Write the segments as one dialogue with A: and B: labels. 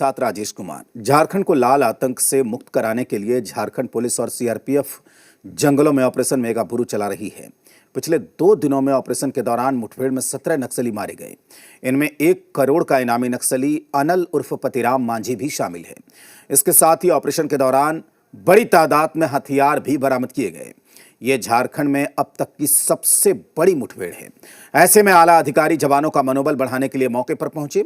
A: छात्र राजेश कुमार झारखंड को लाल आतंक से मुक्त कराने के लिए झारखंड पुलिस और सीआरपीएफ जंगलों में ऑपरेशन मेगा बुरू चला रही है। पिछले 2 दिनों में ऑपरेशन के दौरान मुठभेड़ में 17 नक्सली मारे गए। इनमें 1 करोड़ का इनामी नक्सली अनल उर्फ पतिराम मांझी भी शामिल है। इसके साथ ही ऑपरेशन के दौरान बड़ी तादाद में हथियार भी बरामद किए गए। ये झारखंड में अब तक की सबसे बड़ी मुठभेड़ है। ऐसे में आला अधिकारी जवानों का मनोबल बढ़ाने के लिए मौके पर पहुंचे।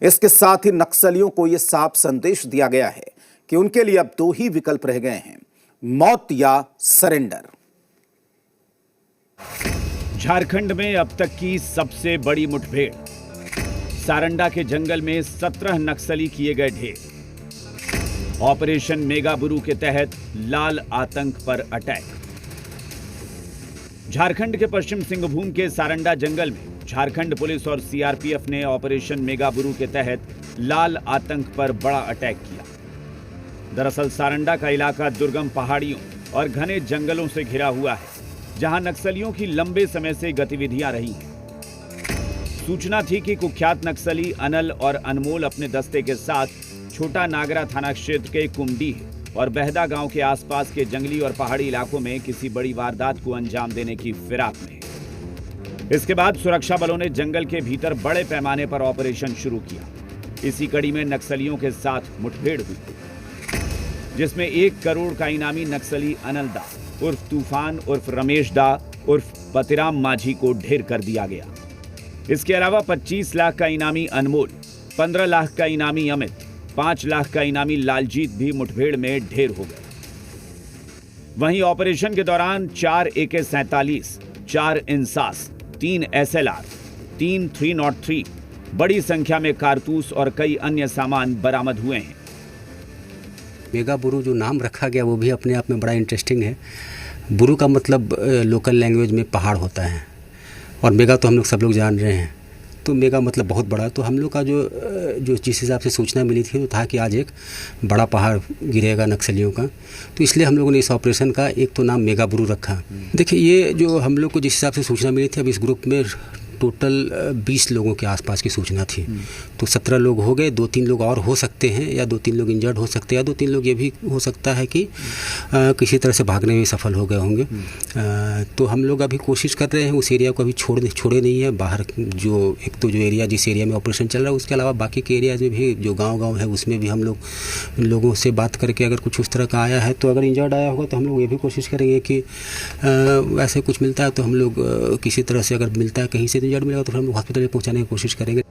A: इसके साथ ही नक्सलियों को यह साफ संदेश दिया गया है कि उनके लिए अब 2 ही विकल्प रह गए हैं, मौत या सरेंडर।
B: झारखंड में अब तक की सबसे बड़ी मुठभेड़। सारंडा के जंगल में 17 नक्सली किए गए ढेर। ऑपरेशन मेगा बुरू के तहत लाल आतंक पर अटैक। झारखंड के पश्चिम सिंहभूम के सारंडा जंगल में झारखंड पुलिस और सीआरपीएफ ने ऑपरेशन मेगा बुरू के तहत लाल आतंक पर बड़ा अटैक किया। दरअसल सारंडा का इलाका दुर्गम पहाड़ियों और घने जंगलों से घिरा हुआ है, जहां नक्सलियों की लंबे समय से गतिविधियां रही हैं। सूचना थी कि कुख्यात नक्सली अनल और अनमोल अपने दस्ते के साथ छोटा नागरा थाना क्षेत्र के कुमडीह और बहदा गांव के आसपास के जंगली और पहाड़ी इलाकों में किसी बड़ी वारदात को अंजाम देने की फिराक में है। इसके बाद सुरक्षा बलों ने जंगल के भीतर बड़े पैमाने पर ऑपरेशन शुरू किया। इसी कड़ी में नक्सलियों के साथ मुठभेड़ हुई, जिसमें 1 करोड़ का इनामी नक्सली अनल दा उर्फ तूफान उर्फ रमेश दा उर्फ पतिराम मांझी को ढेर कर दिया गया। इसके अलावा 25 लाख का इनामी अनमोल, 15 लाख का इनामी अमित, 5 लाख का इनामी लालजीत भी मुठभेड़ में ढेर हो गए। वहीं ऑपरेशन के दौरान 4 AK-47, 4 इंसास, 3 SLR, 3 303, बड़ी संख्या में कारतूस और कई अन्य सामान बरामद हुए हैं।
C: मेगा बुरू जो नाम रखा गया वो भी अपने आप में बड़ा इंटरेस्टिंग है। बुरू का मतलब लोकल लैंग्वेज में पहाड़ होता है और मेगा तो हम लोग सब लोग जान रहे हैं, तो मेगा मतलब बहुत बड़ा। तो हम लोग का जो जिस हिसाब से सूचना मिली थी वो था कि आज एक बड़ा पहाड़ गिरेगा नक्सलियों का, तो इसलिए हम लोगों ने इस ऑपरेशन का एक तो नाम मेगा बुरू रखा। देखिए, ये जो हम लोग को जिस हिसाब से सूचना मिली थी, अब इस ग्रुप में टोटल 20 लोगों के आसपास की सूचना थी। तो 17 लोग हो गए, 2-3 लोग और हो सकते हैं, या 2-3 लोग इंजर्ड हो सकते हैं, या 2-3 लोग ये भी हो सकता है कि किसी तरह से भागने में सफल हो गए होंगे। तो हम लोग अभी कोशिश कर रहे हैं उस एरिया को अभी छोड़े नहीं है बाहर। जो एक तो जो एरिया जिस एरिया में ऑपरेशन चल रहा है, उसके अलावा बाकी के एरियाज में भी जो गाँव है उसमें भी हम लोग लोगों से बात करके अगर कुछ उस तरह का आया है, तो अगर इंजर्ड आया होगा तो हम लोग ये भी कोशिश करेंगे कि वैसे कुछ मिलता है तो हम लोग किसी तरह से, अगर मिलता है कहीं से इंजर्ड मिलेगा तो फिर हम लोग हॉस्पिटल में पहुंचाने की कोशिश करेंगे।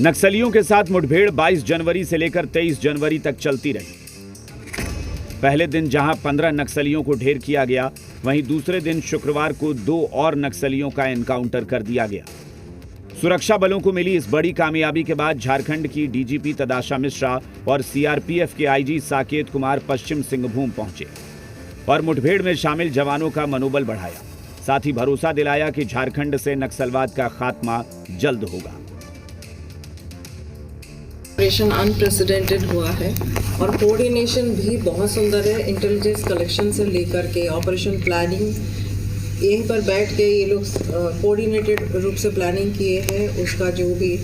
B: नक्सलियों के साथ मुठभेड़ 22 जनवरी से लेकर 23 जनवरी तक चलती रही। पहले दिन जहां 15 नक्सलियों को ढेर किया गया, वहीं दूसरे दिन शुक्रवार को 2 और नक्सलियों का एनकाउंटर कर दिया गया। सुरक्षा बलों को मिली इस बड़ी कामयाबी के बाद झारखंड की डीजीपी तदाशा मिश्रा और सीआरपीएफ के आईजी साकेत कुमार पश्चिम सिंहभूम पहुंचे और मुठभेड़ में शामिल जवानों का मनोबल बढ़ाया। साथ ही भरोसा दिलाया कि झारखंड से नक्सलवाद का खात्मा जल्द होगा।
D: ऑपरेशन अनप्रेसिडेंटेड हुआ है और कोऑर्डिनेशन भी बहुत सुंदर है। इंटेलिजेंस कलेक्शन से लेकर के ऑपरेशन प्लानिंग, यहीं पर बैठ के ये लोग कोऑर्डिनेटेड रूप से प्लानिंग किए हैं। उसका जो भी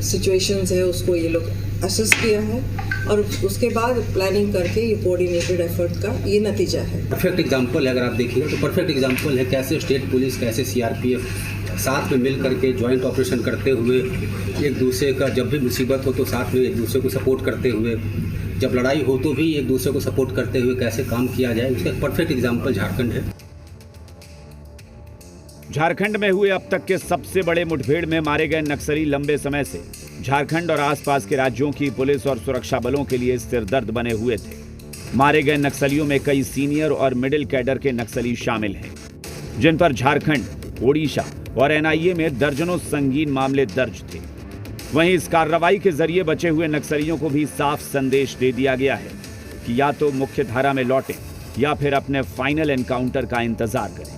D: सिचुएशंस है उसको ये लोग असेस किया है और उसके बाद प्लानिंग करके ये कोऑर्डिनेटेड एफर्ट का ये नतीजा है।
C: परफेक्ट एग्जांपल है, अगर आप देखिए तो परफेक्ट एग्जांपल है कैसे स्टेट पुलिस, कैसे सीआरपीएफ साथ में मिल करके जॉइंट ऑपरेशन करते हुए एक दूसरे का जब भी मुसीबत हो तो साथ में एक दूसरे को सपोर्ट करते हुए, जब लड़ाई हो तो भी एक दूसरे को सपोर्ट करते हुए कैसे काम किया जाए, उसका परफेक्ट एग्जाम्पल झारखंड है।
B: झारखंड में हुए अब तक के सबसे बड़े मुठभेड़ में मारे गए नक्सली लंबे समय से झारखंड और आसपास के राज्यों की पुलिस और सुरक्षा बलों के लिए सिरदर्द बने हुए थे। मारे गए नक्सलियों में कई सीनियर और मिडिल कैडर के नक्सली शामिल हैं, जिन पर झारखंड, ओडिशा और एनआईए में दर्जनों संगीन मामले दर्ज थे। वहीं इस कार्रवाई के जरिए बचे हुए नक्सलियों को भी साफ संदेश दे दिया गया है कि या तो मुख्य धारा में लौटें या फिर अपने फाइनल एनकाउंटर का इंतजार करें।